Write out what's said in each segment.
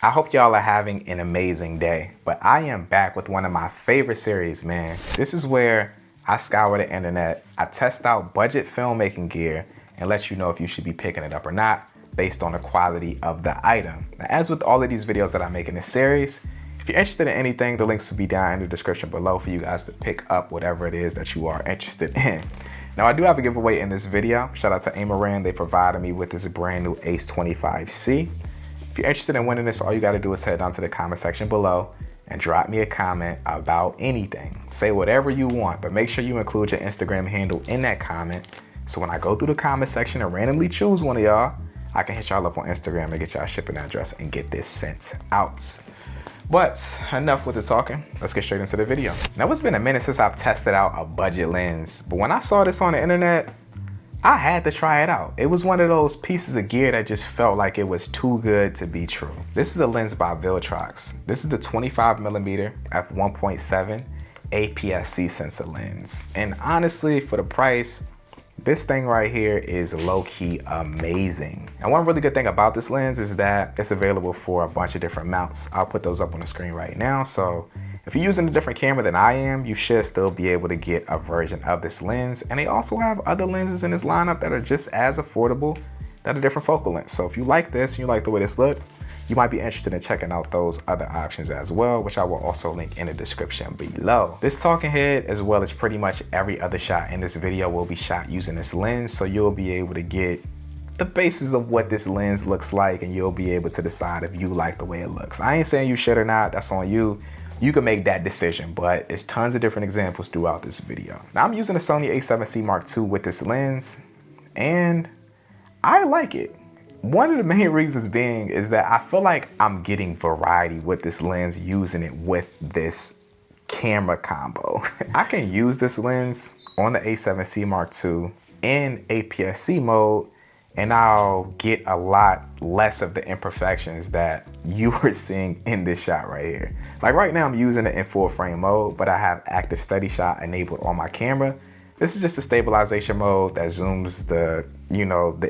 I hope y'all are having an amazing day, but I am back with one of my favorite series, man. This is where I scour the internet, I test out budget filmmaking gear, and let you know if you should be picking it up or not based on the quality of the item. Now, as with all of these videos that I make in this series, if you're interested in anything, the links will be down in the description below for you guys to pick up whatever it is that you are interested in. Now, I do have a giveaway in this video. Shout out to Amaran, they provided me with this brand new Ace 25C. If you're interested in winning this, all you gotta do is head down to the comment section below and drop me a comment about anything. Say whatever you want, but make sure you include your Instagram handle in that comment. So when I go through the comment section and randomly choose one of y'all, I can hit y'all up on Instagram and get y'all shipping address and get this sent out. But enough with the talking, let's get straight into the video. Now, it's been a minute since I've tested out a budget lens, but when I saw this on the internet, I had to try it out. It was one of those pieces of gear that just felt like it was too good to be true. This is a lens by Viltrox. This is the 25mm f1.7 APS-C sensor lens. And honestly, for the price, this thing right here is low-key amazing. And one really good thing about this lens is that it's available for a bunch of different mounts. I'll put those up on the screen right now. So if you're using a different camera than I am, you should still be able to get a version of this lens. And they also have other lenses in this lineup that are just as affordable that are different focal lengths. So if you like this and you like the way this looks, you might be interested in checking out those other options as well, which I will also link in the description below. This talking head, as well as pretty much every other shot in this video, will be shot using this lens. So you'll be able to get the basis of what this lens looks like, and you'll be able to decide if you like the way it looks. I ain't saying you should or not, that's on you. You can make that decision, but there's tons of different examples throughout this video. Now, I'm using the Sony a7C Mark II with this lens, and I like it. One of the main reasons being is that I feel like I'm getting variety with this lens using it with this camera combo. I can use this lens on the a7C Mark II in APS-C mode, and I'll get a lot less of the imperfections that you were seeing in this shot right here. Like right now I'm using it in full frame mode, but I have active steady shot enabled on my camera. This is just a stabilization mode that zooms the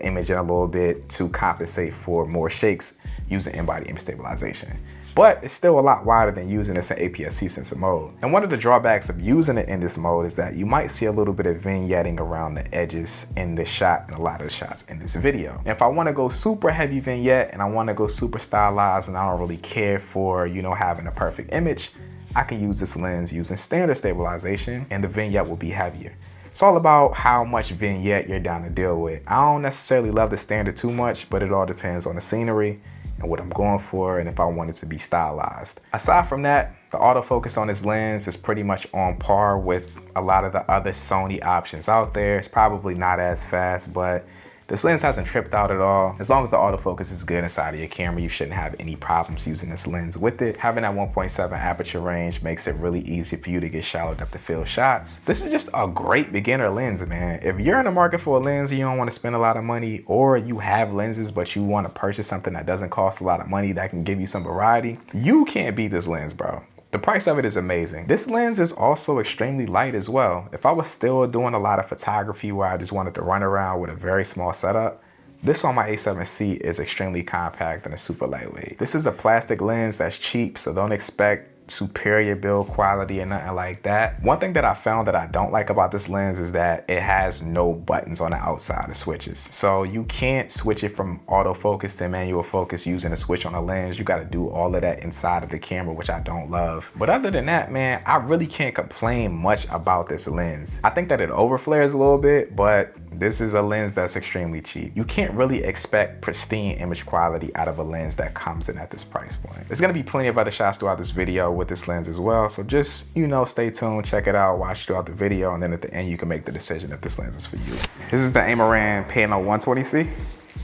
image in a little bit to compensate for more shakes using in-body image stabilization. But it's still a lot wider than using this in APS-C sensor mode. And one of the drawbacks of using it in this mode is that you might see a little bit of vignetting around the edges in this shot and a lot of the shots in this video. And if I want to go super heavy vignette and I want to go super stylized and I don't really care for, having a perfect image, I can use this lens using standard stabilization and the vignette will be heavier. It's all about how much vignette you're down to deal with. I don't necessarily love the standard too much, but it all depends on the scenery and what I'm going for and if I want it to be stylized. Aside from that, the autofocus on this lens is pretty much on par with a lot of the other Sony options out there. It's probably not as fast, but this lens hasn't tripped out at all. As long as the autofocus is good inside of your camera, you shouldn't have any problems using this lens with it. Having that 1.7 aperture range makes it really easy for you to get shallow depth of field shots. This is just a great beginner lens, man. If you're in the market for a lens and you don't want to spend a lot of money, or you have lenses but you want to purchase something that doesn't cost a lot of money that can give you some variety, you can't beat this lens, bro. The price of it is amazing. This lens is also extremely light as well. If I was still doing a lot of photography where I just wanted to run around with a very small setup, this on my a7C is extremely compact and a super lightweight. This is a plastic lens that's cheap, so don't expect superior build quality and nothing like that. One thing that I found that I don't like about this lens is that it has no buttons on the outside of switches. So you can't switch it from autofocus to manual focus using a switch on a lens. You got to do all of that inside of the camera, which I don't love. But other than that, man, I really can't complain much about this lens. I think that it overflares a little bit, but this is a lens that's extremely cheap. You can't really expect pristine image quality out of a lens that comes in at this price point. There's gonna be plenty of other shots throughout this video with this lens as well. So just, stay tuned, check it out, watch throughout the video, and then at the end you can make the decision if this lens is for you. This is the Amaran Pano 120C.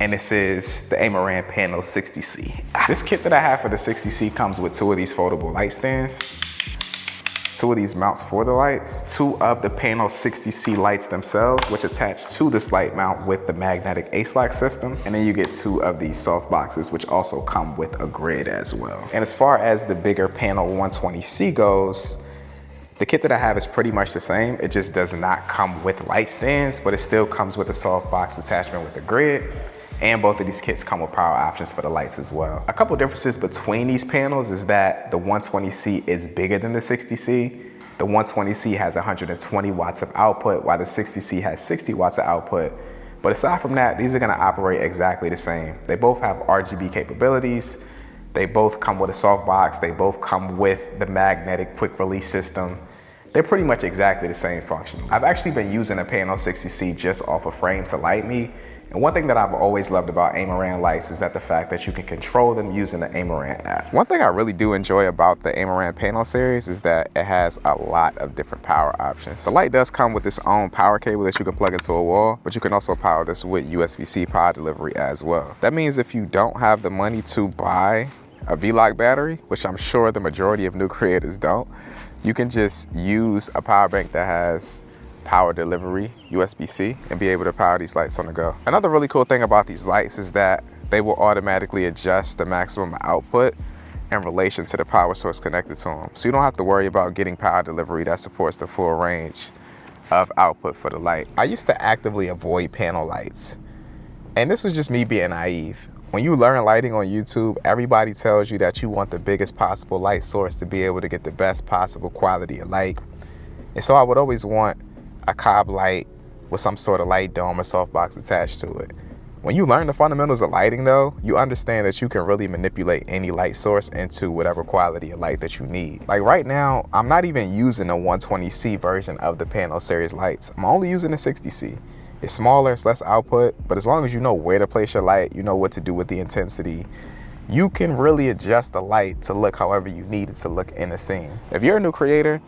And this is the Amaran Pano 60C. This kit that I have for the 60C comes with 2 of these foldable light stands, 2 of these mounts for the lights, 2 of the Pano 60C lights themselves, which attach to this light mount with the magnetic Ace lock system. And then you get 2 of these soft boxes, which also come with a grid as well. And as far as the bigger Pano 120C goes, the kit that I have is pretty much the same. It just does not come with light stands, but it still comes with a soft box attachment with a grid. And both of these kits come with power options for the lights as well. A couple differences between these panels is that the 120C is bigger than the 60C. The 120C has 120 watts of output, while the 60C has 60 watts of output. But aside from that, these are gonna operate exactly the same. They both have RGB capabilities. They both come with a softbox. They both come with the magnetic quick release system. They're pretty much exactly the same function. I've actually been using a Pano 60C just off a frame to light me. And one thing that I've always loved about Amaran lights is that the fact that you can control them using the Amaran app. One thing I really do enjoy about the Amaran Pano series is that it has a lot of different power options. The light does come with its own power cable that you can plug into a wall, but you can also power this with USB-C power delivery as well. That means if you don't have the money to buy a V-Lock battery, which I'm sure the majority of new creators don't, you can just use a power bank that has power delivery, USB-C, and be able to power these lights on the go. Another really cool thing about these lights is that they will automatically adjust the maximum output in relation to the power source connected to them. So you don't have to worry about getting power delivery that supports the full range of output for the light. I used to actively avoid panel lights, and this was just me being naive. When you learn lighting on YouTube, everybody tells you that you want the biggest possible light source to be able to get the best possible quality of light. And so I would always want a cob light with some sort of light dome or softbox attached to it. When you learn the fundamentals of lighting though, you understand that you can really manipulate any light source into whatever quality of light that you need. Like right now, I'm not even using a 120C version of the Pano series lights. I'm only using the 60C. It's smaller, it's less output, but as long as you know where to place your light, you know what to do with the intensity, you can really adjust the light to look however you need it to look in the scene. If you're a new creator,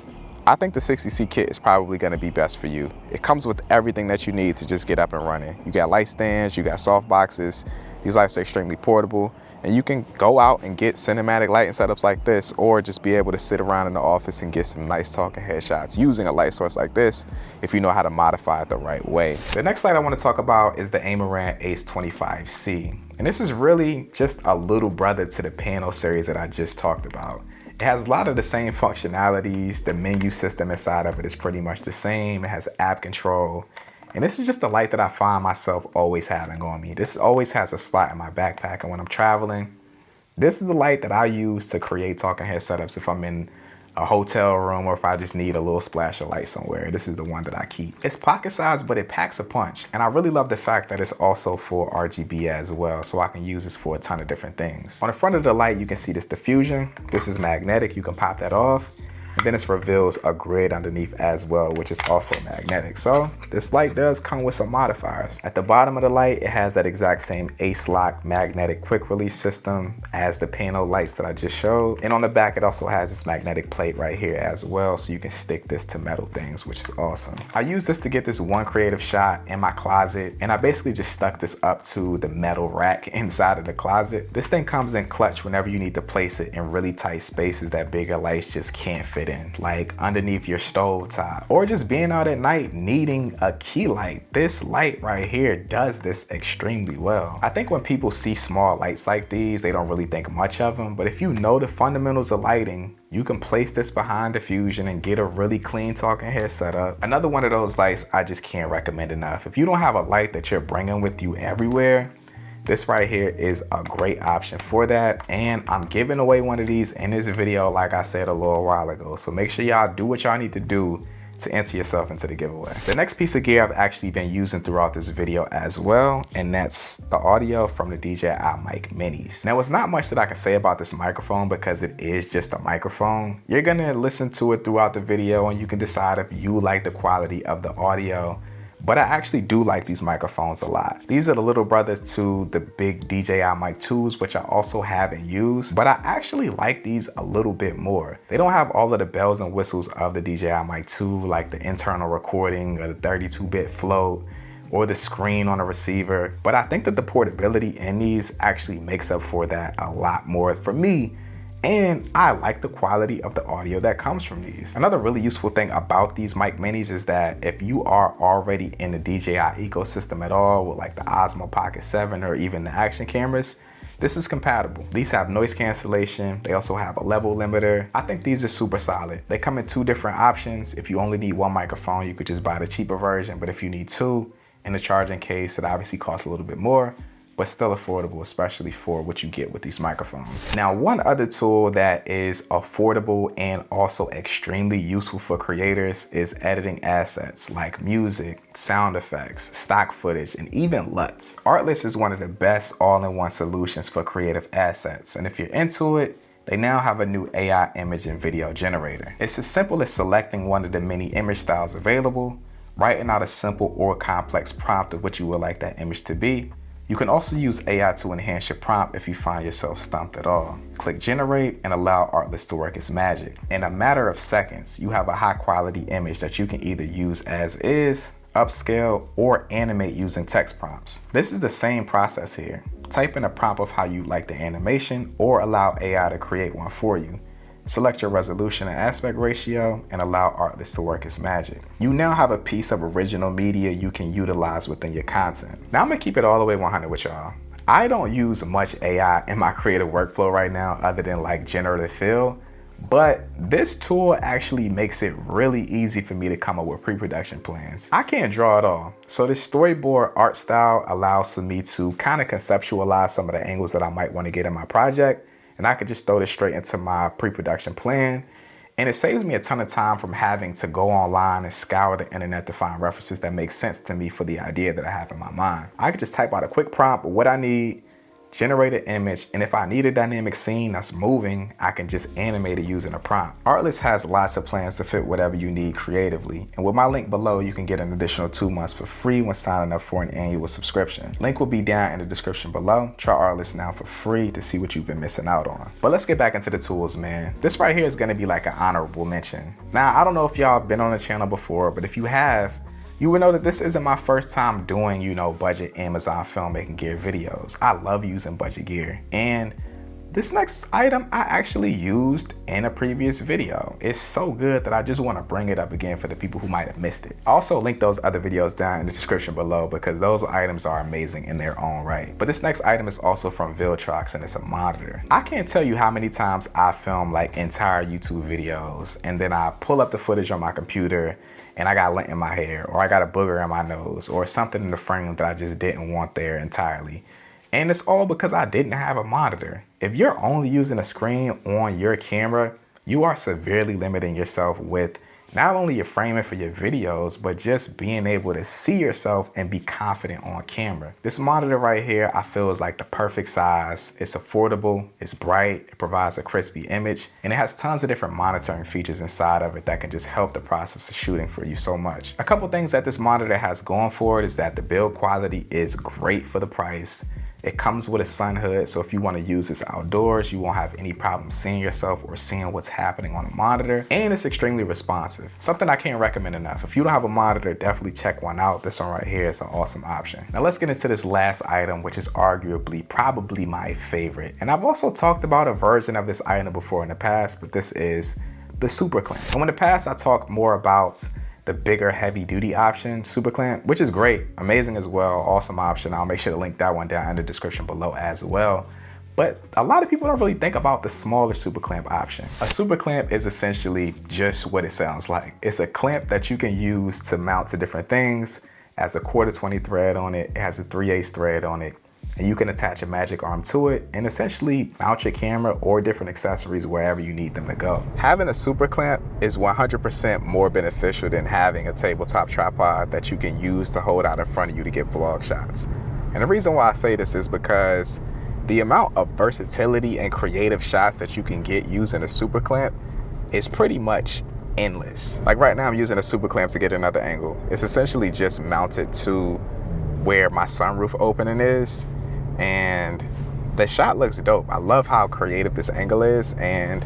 I think the 60C kit is probably gonna be best for you. It comes with everything that you need to just get up and running. You got light stands, you got soft boxes. These lights are extremely portable, and you can go out and get cinematic lighting setups like this, or just be able to sit around in the office and get some nice talking headshots using a light source like this if you know how to modify it the right way. The next light I wanna talk about is the Amaran Ace 25C. And this is really just a little brother to the Pano series that I just talked about. It has a lot of the same functionalities. The menu system inside of it is pretty much the same. It has app control. And this is just the light that I find myself always having on me. This always has a slot in my backpack. And when I'm traveling, this is the light that I use to create talking head setups if I'm in a hotel room or if I just need a little splash of light somewhere. This is the one that I keep. It's pocket sized, but it packs a punch. And I really love the fact that it's also for RGB as well, so I can use this for a ton of different things. On the front of the light, you can see this diffusion. This is magnetic, you can pop that off. And then it reveals a grid underneath as well, which is also magnetic. So this light does come with some modifiers. At the bottom of the light, it has that exact same Ace lock magnetic quick release system as the Pano lights that I just showed. And on the back, it also has this magnetic plate right here as well, so you can stick this to metal things, which is awesome. I used this to get this one creative shot in my closet, and I basically just stuck this up to the metal rack inside of the closet. This thing comes in clutch whenever you need to place it in really tight spaces that bigger lights just can't fit in, like underneath your stove top, or just being out at night needing a key light. This light right here does this extremely well. I think when people see small lights like these, they don't really think much of them, but if you know the fundamentals of lighting, you can place this behind diffusion and get a really clean talking head setup. Another one of those lights I just can't recommend enough. If you don't have a light that you're bringing with you everywhere, this right here is a great option for that. And I'm giving away one of these in this video, like I said a little while ago. So make sure y'all do what y'all need to do to enter yourself into the giveaway. The next piece of gear I've actually been using throughout this video as well, and that's the audio from the DJI Mic Minis. Now, it's not much that I can say about this microphone because it is just a microphone. You're gonna listen to it throughout the video and you can decide if you like the quality of the audio. But I actually do like these microphones a lot. These are the little brothers to the big DJI Mic 2s, which I also have and use, but I actually like these a little bit more. They don't have all of the bells and whistles of the DJI Mic 2, like the internal recording or the 32-bit float or the screen on a receiver. But I think that the portability in these actually makes up for that a lot more for me. And I like the quality of the audio that comes from these. Another really useful thing about these Mic Minis is that if you are already in the DJI ecosystem at all with like the Osmo Pocket 7 or even the action cameras, this is compatible. These have noise cancellation. They also have a level limiter. I think these are super solid. They come in two different options. If you only need one microphone, you could just buy the cheaper version. But if you need two in the charging case, it obviously costs a little bit more. but still affordable, especially for what you get with these microphones. Now, one other tool that is affordable and also extremely useful for creators is editing assets like music, sound effects, stock footage, and even LUTs. Artlist is one of the best all-in-one solutions for creative assets, and if you're into it, they now have a new AI image and video generator. It's as simple as selecting one of the many image styles available, writing out a simple or complex prompt of what you would like that image to be. You can also use AI to enhance your prompt if you find yourself stumped at all. Click generate and allow Artlist to work its magic. In a matter of seconds, you have a high quality image that you can either use as is, upscale, or animate using text prompts. This is the same process here. Type in a prompt of how you like the animation or allow AI to create one for you. Select your resolution and aspect ratio and allow Artlist to work its magic. You now have a piece of original media you can utilize within your content. Now I'm gonna keep it all the way 100 with y'all. I don't use much AI in my creative workflow right now other than like generative fill, but this tool actually makes it really easy for me to come up with pre-production plans. I can't draw at all, so this storyboard art style allows for me to kind of conceptualize some of the angles that I might want to get in my project, and I could just throw this straight into my pre-production plan. And it saves me a ton of time from having to go online and scour the internet to find references that make sense to me for the idea that I have in my mind. I could just type out a quick prompt of what I need, generate an image, and if I need a dynamic scene that's moving, I can just animate it using a prompt. Artlist has lots of plans to fit whatever you need creatively, and with my link below, you can get an additional 2 months for free when signing up for an annual subscription. Link will be down in the description below. Try Artlist now for free to see what you've been missing out on. But let's get back into the tools, man. This right here is gonna be like an honorable mention. Now, I don't know if y'all have been on the channel before, but if you have, you will know that this isn't my first time doing, budget Amazon filmmaking gear videos. I love using budget gear. And this next item I actually used in a previous video. It's so good that I just want to bring it up again for the people who might have missed it. I also link those other videos down in the description below because those items are amazing in their own right. But this next item is also from Viltrox and it's a monitor. I can't tell you how many times I film like entire YouTube videos and then I pull up the footage on my computer and I got lint in my hair, or I got a booger in my nose, or something in the frame that I just didn't want there entirely. And it's all because I didn't have a monitor. If you're only using a screen on your camera, you are severely limiting yourself with not only your framing for your videos, but just being able to see yourself and be confident on camera. This monitor right here, I feel is like the perfect size. It's affordable, it's bright, it provides a crispy image, and it has tons of different monitoring features inside of it that can just help the process of shooting for you so much. A couple things that this monitor has going for it is that the build quality is great for the price. It comes with a sun hood, so if you want to use this outdoors, you won't have any problem seeing yourself or seeing what's happening on the monitor. And it's extremely responsive. Something I can't recommend enough. If you don't have a monitor, definitely check one out. This one right here is an awesome option. Now let's get into this last item, which is arguably probably my favorite. And I've also talked about a version of this item before in the past, but this is the super clamp. And in the past, I talked more about the bigger heavy duty option, super clamp, which is great, amazing as well, awesome option. I'll make sure to link that one down in the description below as well. But a lot of people don't really think about the smaller super clamp option. A super clamp is essentially just what it sounds like. It's a clamp that you can use to mount to different things. It has a 1/4 thread on it, it has a 3/8 thread on it, and you can attach a magic arm to it and essentially mount your camera or different accessories wherever you need them to go. Having a super clamp is 100% more beneficial than having a tabletop tripod that you can use to hold out in front of you to get vlog shots. And the reason why I say this is because the amount of versatility and creative shots that you can get using a super clamp is pretty much endless. Like right now I'm using a super clamp to get another angle. It's essentially just mounted to where my sunroof opening is, and the shot looks dope. I love how creative this angle is, and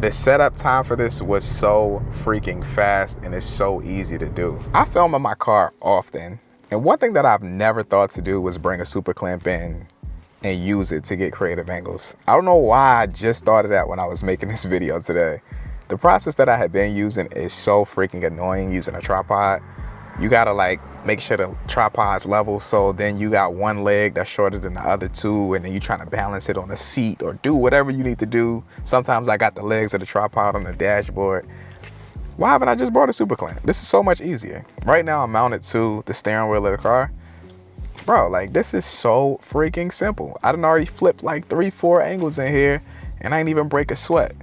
the setup time for this was so freaking fast and it's so easy to do. I film in my car often, and one thing that I've never thought to do was bring a super clamp in and use it to get creative angles. I don't know why I just thought of that when I was making this video today. The process that I had been using is so freaking annoying using a tripod. You gotta like make sure the tripod's level, so then you got one leg that's shorter than the other two, and then you're trying to balance it on a seat or do whatever you need to do. Sometimes I got the legs of the tripod on the dashboard. Why haven't I just brought a super clamp? This is so much easier. Right now I'm mounted to the steering wheel of the car, Bro, like this is so freaking simple. I done already flipped like 3-4 angles in here and I ain't even break a sweat.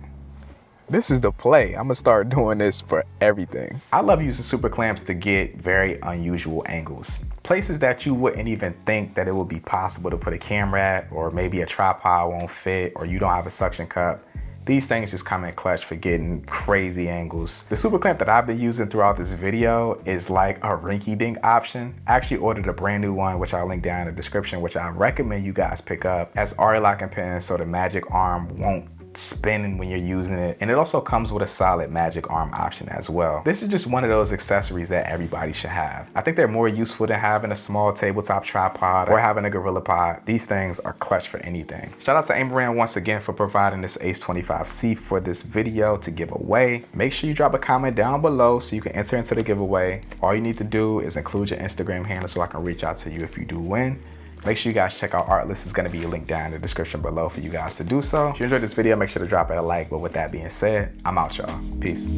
This is the play. I'm gonna start doing this for everything. I love using super clamps to get very unusual angles. Places that you wouldn't even think that it would be possible to put a camera at, or maybe a tripod won't fit, or you don't have a suction cup. These things just come in clutch for getting crazy angles. The super clamp that I've been using throughout this video is like a rinky-dink option. I actually ordered a brand new one, which I'll link down in the description, which I recommend you guys pick up, as already locking pins so the magic arm won't spinning when you're using it, and it also comes with a solid magic arm option as well. This is just one of those accessories that everybody should have. I think they're more useful than having a small tabletop tripod or having a gorilla pod. These things are clutch for anything. Shout out to Amaran once again for providing this Ace 25C for this video to give away. Make sure you drop a comment down below so you can enter into the giveaway. All you need to do is include your Instagram handle so I can reach out to you if you do win. Make sure you guys check out Artlist. It's gonna be a link down in the description below for you guys to do so. If you enjoyed this video, make sure to drop it a like. But with that being said, I'm out, y'all. Peace.